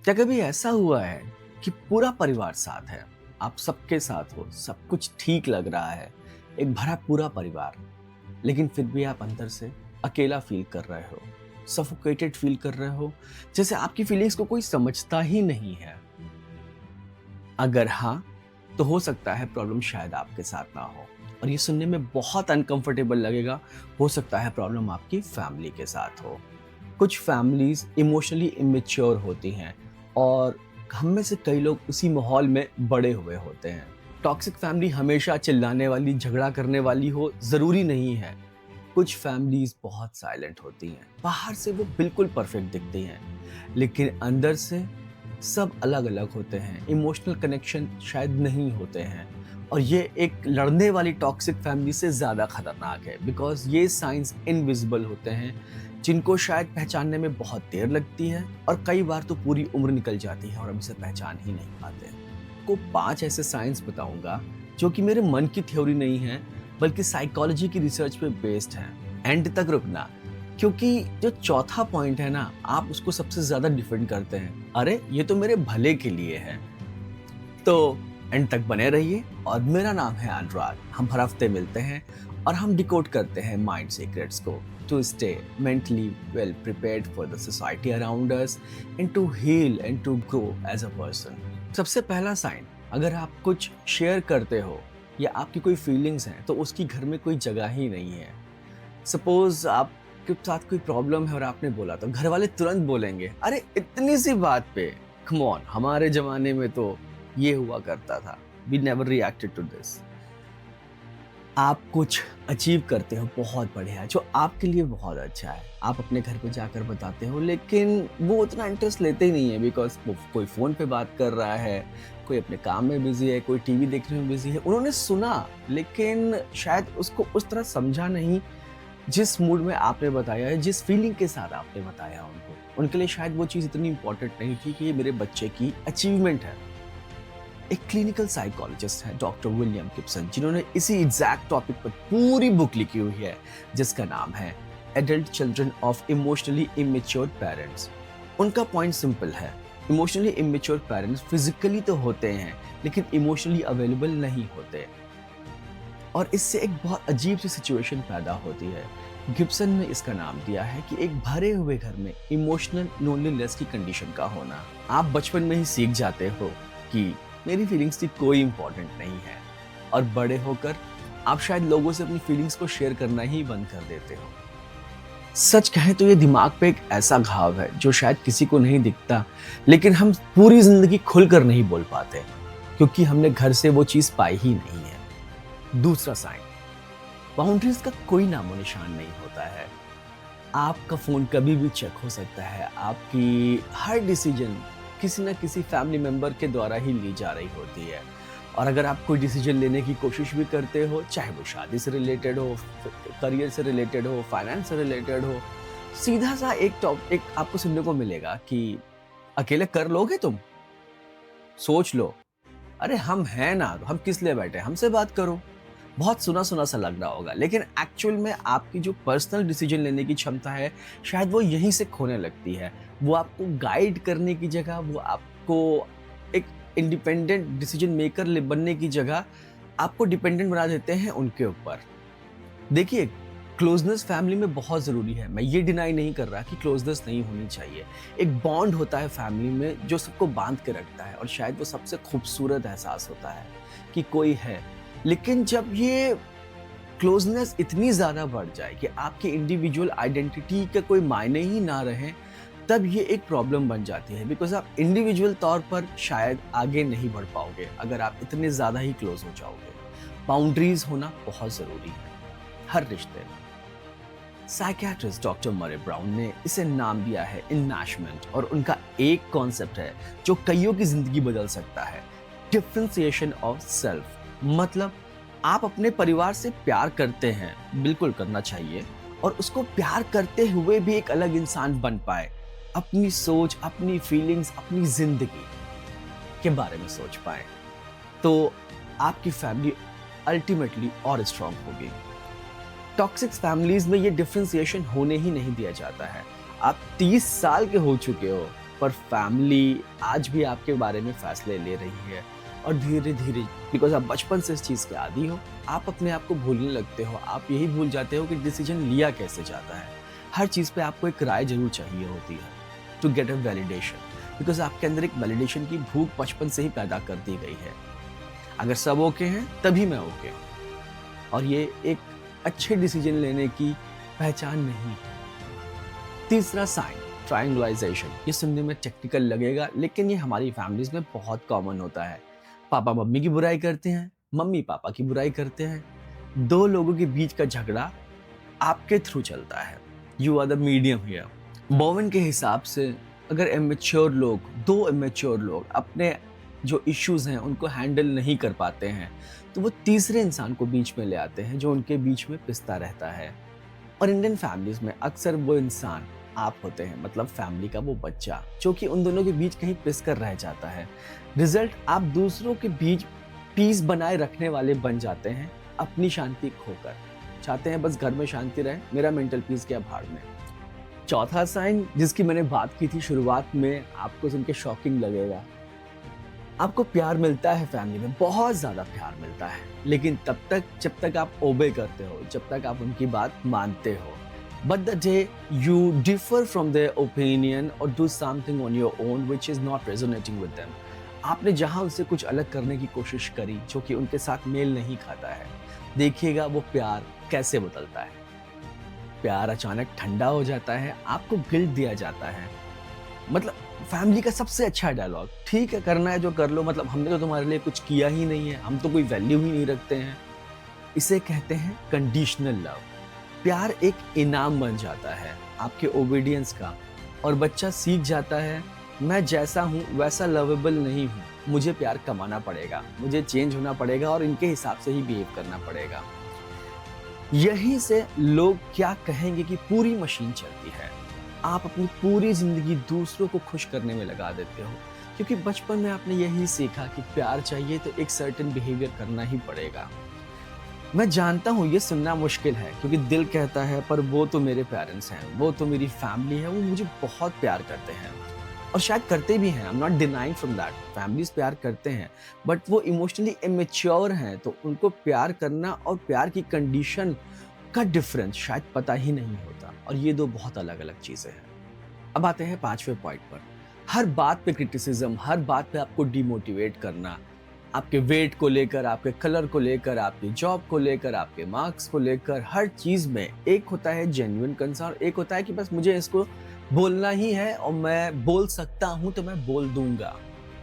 क्या कभी ऐसा हुआ है कि पूरा परिवार साथ है, आप सबके साथ हो, सब कुछ ठीक लग रहा है, एक भरा पूरा परिवार, लेकिन फिर भी आप अंदर से अकेला फील कर रहे हो, सफोकेटेड फील कर रहे हो, जैसे आपकी फीलिंग्स को कोई समझता ही नहीं है? अगर हाँ, तो हो सकता है प्रॉब्लम शायद आपके साथ ना हो और ये सुनने में बहुत अनकंफर्टेबल लगेगा, हो सकता है प्रॉब्लम आपकी फैमिली के साथ हो। कुछ फैमिलीज इमोशनली इमेच्योर होती हैं और हम में से कई लोग उसी माहौल में बड़े हुए होते हैं। टॉक्सिक फैमिली हमेशा चिल्लाने वाली, झगड़ा करने वाली हो ज़रूरी नहीं है। कुछ फैमिलीज बहुत साइलेंट होती हैं, बाहर से वो बिल्कुल परफेक्ट दिखती हैं, लेकिन अंदर से सब अलग अलग होते हैं, इमोशनल कनेक्शन शायद नहीं होते हैं। और ये एक लड़ने वाली टॉक्सिक फैमिली से ज़्यादा खतरनाक है, बिकॉज ये साइंस इनविजिबल होते हैं, जिनको शायद पहचानने में बहुत देर लगती है और कई बार तो पूरी उम्र निकल जाती है और हम इसे पहचान ही नहीं पाते। को 5 ऐसे साइंस बताऊंगा जो कि मेरे मन की थ्योरी नहीं है, बल्कि साइकोलॉजी की रिसर्च पे बेस्ड हैं। एंड तक रुकना, क्योंकि जो चौथा पॉइंट है ना, आप उसको सबसे ज्यादा डिफेंड करते हैं, अरे ये तो मेरे भले के लिए है। तो एंड तक बने रहिए। और मेरा नाम है अनुराग, हम हर हफ्ते मिलते हैं और हम डिकोड करते हैं माइंड सीक्रेट्स को, to stay mentally well prepared for the society around us and to heal and to grow as a person. सबसे पहला साइन, अगर आप कुछ शेयर करते हो या आपकी कोई फीलिंग्स हैं तो उसकी घर में कोई जगह ही नहीं है। सपोज आपके साथ कोई प्रॉब्लम है और आपने बोला, तो घर वाले तुरंत बोलेंगे, अरे इतनी सी बात पे, कम ऑन, हमारे जमाने में तो ये हुआ करता था, we never reacted to this. आप कुछ अचीव करते हो बहुत बढ़िया, जो आपके लिए बहुत अच्छा है, आप अपने घर पे जाकर बताते हो, लेकिन वो उतना इंटरेस्ट लेते ही नहीं है, बिकॉज वो कोई फ़ोन पे बात कर रहा है, कोई अपने काम में बिजी है, कोई टीवी देखने में बिजी है। उन्होंने सुना, लेकिन शायद उसको उस तरह समझा नहीं जिस मूड में आपने बताया है, जिस फीलिंग के साथ आपने बताया उनको। उनके लिए शायद वो चीज़ इतनी इंपॉर्टेंट नहीं थी कि ये मेरे बच्चे की अचीवमेंट है। एक क्लिनिकल साइकोलॉजिस्ट है डॉक्टर विलियम गिब्सन, जिन्होंने इसी एग्जैक्ट टॉपिक पर पूरी बुक लिखी हुई है, जिसका नाम है adult children of emotionally immature parents. उनका पॉइंट सिंपल है, इमोशनली इमेच्योर पेरेंट्स फिजिकली तो होते हैं, लेकिन इमोशनली अवेलेबल नहीं होते, और इससे एक बहुत अजीब सी सिचुएशन पैदा होती है। गिब्सन ने इसका नाम दिया है कि एक भरे हुए घर में इमोशनल लोनलीनेस की कंडीशन का होना। आप बचपन में ही सीख जाते हो कि मेरी फीलिंग्स की कोई इंपॉर्टेंट नहीं है, और बड़े होकर आप शायद लोगों से अपनी फीलिंग्स को शेयर करना ही बंद कर देते हो। सच कहें तो ये दिमाग पे एक ऐसा घाव है जो शायद किसी को नहीं दिखता, लेकिन हम पूरी जिंदगी खुलकर नहीं बोल पाते, क्योंकि हमने घर से वो चीज पाई ही नहीं है। दूसरा साइन, बाउंड्रीज का कोई नामो निशान नहीं होता है। आपका फोन कभी भी चेक हो सकता है, आपकी हर डिसीजन किसी ना किसी फैमिली मेंबर के द्वारा ही ली जा रही होती है, और अगर आप कोई डिसीजन लेने की कोशिश भी करते हो, चाहे वो शादी से रिलेटेड हो, करियर से रिलेटेड हो, फाइनेंस से रिलेटेड हो, सीधा सा एक आपको सुनने को मिलेगा कि अकेले कर लोगे तुम, सोच लो, अरे हम हैं ना, हम किस लिए बैठे, हमसे बात करो। बहुत सुना सुना सा लग रहा होगा, लेकिन एक्चुअल में आपकी जो पर्सनल डिसीजन लेने की क्षमता है, शायद वो यहीं से खोने लगती है। वो आपको गाइड करने की जगह, वो आपको एक इंडिपेंडेंट डिसीजन मेकर बनने की जगह आपको डिपेंडेंट बना देते हैं उनके ऊपर। देखिए, क्लोजनेस फैमिली में बहुत ज़रूरी है, मैं ये डिनाई नहीं कर रहा कि क्लोजनेस नहीं होनी चाहिए। एक बॉन्ड होता है फैमिली में जो सबको बांध के रखता है, और शायद वो सबसे खूबसूरत एहसास होता है कि कोई है। लेकिन जब ये क्लोजनेस इतनी ज़्यादा बढ़ जाए कि आपकी इंडिविजुअल आइडेंटिटी का कोई मायने ही ना रहे, तब ये एक प्रॉब्लम बन जाती है, बिकॉज आप इंडिविजुअल तौर पर शायद आगे नहीं बढ़ पाओगे अगर आप इतने ज़्यादा ही क्लोज हो जाओगे। बाउंड्रीज होना बहुत ज़रूरी है हर रिश्ते में। साइकियाट्रिस्ट डॉक्टर मरे ब्राउन ने इसे नाम दिया है इनमैशमेंट, और उनका एक कॉन्सेप्ट है जो कईयों की जिंदगी बदल सकता है, डिफरेंशिएशन ऑफ सेल्फ। मतलब आप अपने परिवार से प्यार करते हैं, बिल्कुल करना चाहिए, और उसको प्यार करते हुए भी एक अलग इंसान बन पाए, अपनी सोच, अपनी फीलिंग्स, अपनी जिंदगी के बारे में सोच पाए, तो आपकी फैमिली अल्टीमेटली और स्ट्रांग होगी। टॉक्सिक फैमिलीज में ये डिफरेंशिएशन होने ही नहीं दिया जाता है। आप 30 साल के हो चुके हो, पर फैमिली आज भी आपके बारे में फैसले ले रही है और धीरे धीरे, बिकॉज आप बचपन से इस चीज़ के आदी हो, आप अपने आप को भूलने लगते हो। आप यही भूल जाते हो कि डिसीजन लिया कैसे जाता है। हर चीज़ पे आपको एक राय जरूर चाहिए होती है to get a validation, because आपके अंदर एक वैलिडेशन की भूख बचपन से ही पैदा कर दी गई है। अगर सब ओके हैं तभी मैं ओके हूँ, और ये एक अच्छे डिसीजन लेने की पहचान नहीं है। तीसरा साइन, ट्रायंगुलाइजेशन। ये सुनने में टेक्निकल लगेगा, लेकिन ये हमारी फैमिलीज में बहुत कॉमन होता है। पापा मम्मी की बुराई करते हैं, मम्मी पापा की बुराई करते हैं। दो लोगों के बीच का झगड़ा आपके थ्रू चलता है। You are the medium here. बोवन के हिसाब से अगर दो इमेच्योर लोग अपने जो इश्यूज हैं उनको हैंडल नहीं कर पाते हैं, तो वो तीसरे इंसान को बीच में ले आते हैं जो उनके बीच में पिसता रहता है। और इंडियन फैमिलीज में अक्सर वो इंसान आप होते हैं, मतलब फैमिली का वो बच्चा जो कि उन दोनों के बीच कहीं पिस कर रह जाता है। रिजल्ट, आप दूसरों के बीच पीस बनाए रखने वाले बन जाते हैं, अपनी शांति खोकर। चाहते हैं बस घर में शांति रहे, मेरा मेंटल पीस क्या भाड़ में। चौथा साइन जिसकी मैंने बात की थी शुरुआत में, आपको सुन के शॉकिंग लगेगा। आपको प्यार मिलता है, फैमिली में बहुत ज्यादा प्यार मिलता है, लेकिन तब तक जब तक आप ओबे करते हो, जब तक आप उनकी बात मानते हो। But the day you differ from their opinion और do something on your own which is not resonating with them, आपने जहां उनसे कुछ अलग करने की कोशिश करी जो कि उनके साथ मेल नहीं खाता है, देखिएगा वो प्यार कैसे बदलता है। प्यार अचानक ठंडा हो जाता है, आपको गिल्ट दिया जाता है। मतलब फैमिली का सबसे अच्छा डायलॉग, ठीक है करना है जो कर लो, मतलब हमने तो तुम्हारे लिए कुछ किया ही नहीं है, हम तो कोई वैल्यू ही नहीं रखते हैं। इसे कहते हैं कंडीशनल लव। प्यार एक इनाम बन जाता है आपके ओबीडियंस का, और बच्चा सीख जाता है मैं जैसा हूँ वैसा लवेबल नहीं हूँ, मुझे प्यार कमाना पड़ेगा, मुझे चेंज होना पड़ेगा और इनके हिसाब से ही बिहेव करना पड़ेगा। यहीं से लोग क्या कहेंगे कि पूरी मशीन चलती है। आप अपनी पूरी जिंदगी दूसरों को खुश करने में लगा देते हो, क्योंकि बचपन में आपने यही सीखा कि प्यार चाहिए तो एक सर्टेन बिहेवियर करना ही पड़ेगा। मैं जानता हूँ ये सुनना मुश्किल है, क्योंकि दिल कहता है पर वो तो मेरे पेरेंट्स हैं, वो तो मेरी फैमिली है, वो मुझे बहुत प्यार करते हैं, और शायद करते भी हैं। I am not denying from that, families प्यार करते हैं, बट वो इमोशनली इमेच्योर हैं, तो उनको प्यार करना और प्यार की कंडीशन का डिफरेंस शायद पता ही नहीं होता, और ये दो बहुत अलग अलग चीजें हैं। अब आते हैं पांचवें पॉइंट पर। हर बात पे क्रिटिसिज्म, हर बात पे आपको डिमोटिवेट करना, आपके वेट को लेकर, आपके कलर को लेकर, आपकी जॉब को लेकर, आपके मार्क्स को लेकर, हर चीज में एक होता है जेन्युइन कंसर्न, एक होता है कि बस मुझे इसको बोलना ही है और मैं बोल सकता हूं तो मैं बोल दूंगा।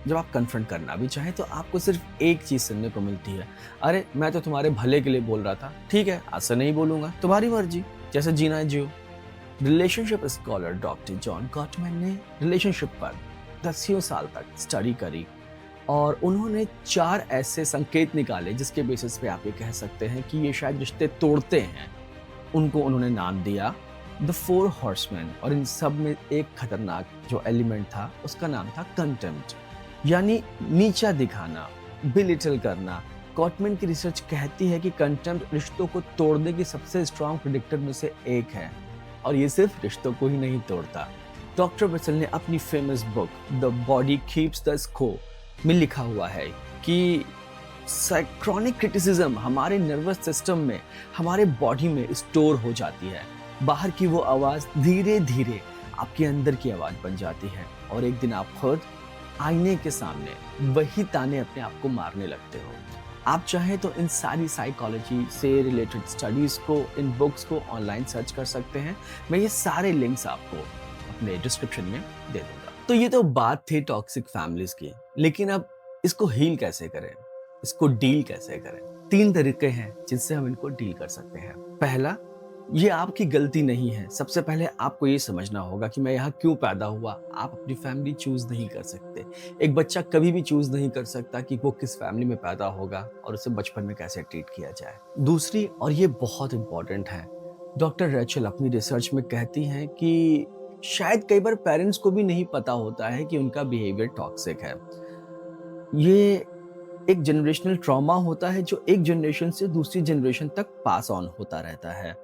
जब आप कन्फ्रंट करना भी चाहें तो आपको सिर्फ एक चीज सुनने को मिलती है, अरे मैं तो तुम्हारे भले के लिए बोल रहा था, ठीक है आज से नहीं बोलूंगा, तुम्हारी मर्जी, जैसे जीना है जियो। Relationship scholar doctor John Gottman ने रिलेशनशिप पर दसियों साल तक स्टडी करी, और उन्होंने 4 ऐसे संकेत निकाले जिसके बेसिस पे आप ये कह सकते हैं कि ये शायद रिश्ते तोड़ते हैं। उनको उन्होंने नाम दिया द 4 हॉर्समैन, और इन सब में एक खतरनाक जो एलिमेंट था उसका नाम था कंटेम्प्ट, यानी नीचा दिखाना, बिलिटल करना। गॉटमैन की रिसर्च कहती है कि कंटेम्प्ट रिश्तों को तोड़ने की सबसे स्ट्रॉन्ग प्रेडिक्टर में से एक है, और ये सिर्फ रिश्तों को ही नहीं तोड़ता। डॉक्टर वेसल ने अपनी famous book the body keeps the score में लिखा हुआ है कि साइक्रोनिक क्रिटिसिज्म हमारे नर्वस सिस्टम में, हमारे बॉडी में स्टोर हो जाती है। बाहर की वो आवाज धीरे धीरे आपके अंदर की आवाज बन जाती है, और एक दिन आप खुद आईने के सामने वही ताने अपने आप को मारने लगते हो। आप चाहें तो इन सारी साइकोलॉजी से रिलेटेड स्टडीज को, इन बुक्स को ऑनलाइन सर्च कर सकते हैं। मैं ये सारे लिंक्स आपको अपने डिस्क्रिप्शन में दे दूंगा। तो ये तो बात थी टॉक्सिक फैमिलीज की, लेकिन अब इसको हील कैसे करें, इसको डील कैसे करें? 3 तरीके हैं जिनसे हम इनको डील कर सकते हैं। पहला, ये आपकी गलती नहीं है। सबसे पहले आपको ये समझना होगा कि मैं यहाँ क्यों पैदा हुआ। आप अपनी फैमिली चूज नहीं कर सकते। एक बच्चा कभी भी चूज नहीं कर सकता कि वो किस फैमिली में पैदा होगा और उसे बचपन में कैसे ट्रीट किया जाए। दूसरी, और ये बहुत इंपॉर्टेंट है, डॉक्टर रेचल अपनी रिसर्च में कहती हैं कि शायद कई बार पेरेंट्स को भी नहीं पता होता है कि उनका बिहेवियर टॉक्सिक है। ये एक जनरेशनल ट्रॉमा होता है जो एक जनरेशन से दूसरी जनरेशन तक पास ऑन होता रहता है।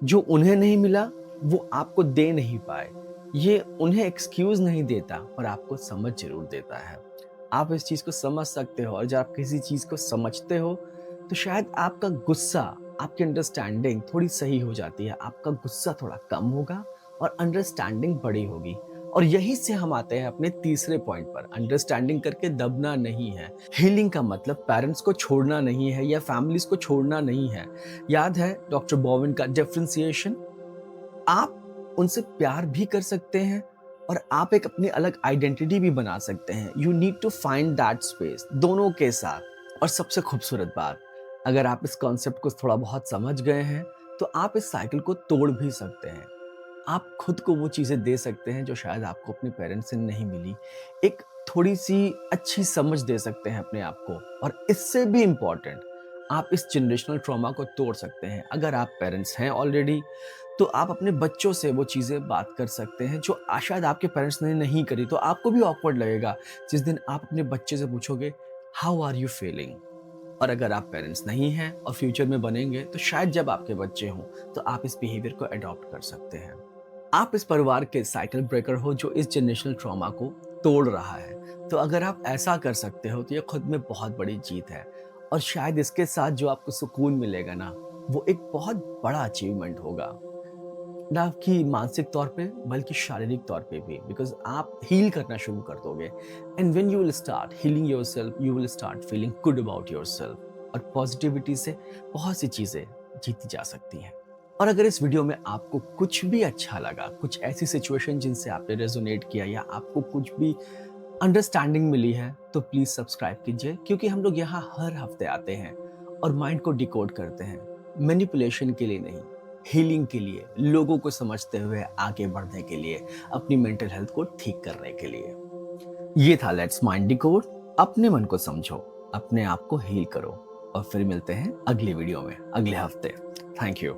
जो उन्हें नहीं मिला वो आपको दे नहीं पाए, ये उन्हें एक्सक्यूज नहीं देता पर आपको समझ जरूर देता है। आप इस चीज को समझ सकते हो और जब आप किसी चीज को समझते हो तो शायद आपका गुस्सा, आपकी अंडरस्टैंडिंग थोड़ी सही हो जाती है, आपका गुस्सा थोड़ा कम होगा और अंडरस्टैंडिंग बड़ी होगी। और यही से हम आते हैं अपने तीसरे पॉइंट पर, अंडरस्टैंडिंग करके दबना नहीं है। हीलिंग का मतलब पेरेंट्स को छोड़ना नहीं है या फैमिलीज को छोड़ना नहीं है। याद है डॉक्टर बोवन का डिफरेंशिएशन? आप उनसे प्यार भी कर सकते हैं और आप एक अपनी अलग आइडेंटिटी भी बना सकते हैं। You need to find that space दोनों के साथ। और सबसे खूबसूरत बात, अगर आप इस कॉन्सेप्ट को थोड़ा बहुत समझ गए हैं तो आप इस साइकिल को तोड़ भी सकते हैं। आप खुद को वो चीज़ें दे सकते हैं जो शायद आपको अपने पेरेंट्स से नहीं मिली। एक थोड़ी-सी अच्छी समझ दे सकते हैं अपने आप को। और इससे भी इम्पोर्टेंट, आप इस जनरेशनल ट्रॉमा को तोड़ सकते हैं। अगर आप पेरेंट्स हैं ऑलरेडी, तो आप अपने बच्चों से वो चीज़ें बात कर सकते हैं जो शायद आपके पेरेंट्स ने नहीं करी। तो आपको भी ऑकवर्ड लगेगा जिस दिन आप अपने बच्चे से पूछोगे, हाउ आर यू फीलिंग? और अगर आप पेरेंट्स नहीं हैं और फ्यूचर में बनेंगे तो शायद जब आपके बच्चे हों तो आप इस बिहेवियर को अडॉप्ट कर सकते हैं। आप इस परिवार के साइकिल ब्रेकर हो जो इस जनरेशनल ट्रॉमा को तोड़ रहा है। तो अगर आप ऐसा कर सकते हो तो ये खुद में बहुत बड़ी जीत है। और शायद इसके साथ जो आपको सुकून मिलेगा ना, वो एक बहुत बड़ा अचीवमेंट होगा, ना कि मानसिक तौर पे बल्कि शारीरिक तौर पे भी। बिकॉज आप हील करना शुरू कर दोगे and when you will start healing yourself, you will start feeling good about yourself. और पॉजिटिविटी से बहुत सी चीज़ें जीती जा सकती हैं। और अगर इस वीडियो में आपको कुछ भी अच्छा लगा, कुछ ऐसी सिचुएशन जिनसे आपने रेजोनेट किया या आपको कुछ भी अंडरस्टैंडिंग मिली है, तो प्लीज़ सब्सक्राइब कीजिए, क्योंकि हम लोग यहाँ हर हफ्ते आते हैं और माइंड को डिकोड करते हैं। मैनिपुलेशन के लिए नहीं, हीलिंग के लिए, लोगों को समझते हुए आगे बढ़ने के लिए, अपनी मेंटल हेल्थ को ठीक करने के लिए। ये था लेट्स माइंड डिकोड। अपने मन को समझो, अपने आप को हील करो और फिर मिलते हैं अगली वीडियो में अगले हफ्ते। Thank you.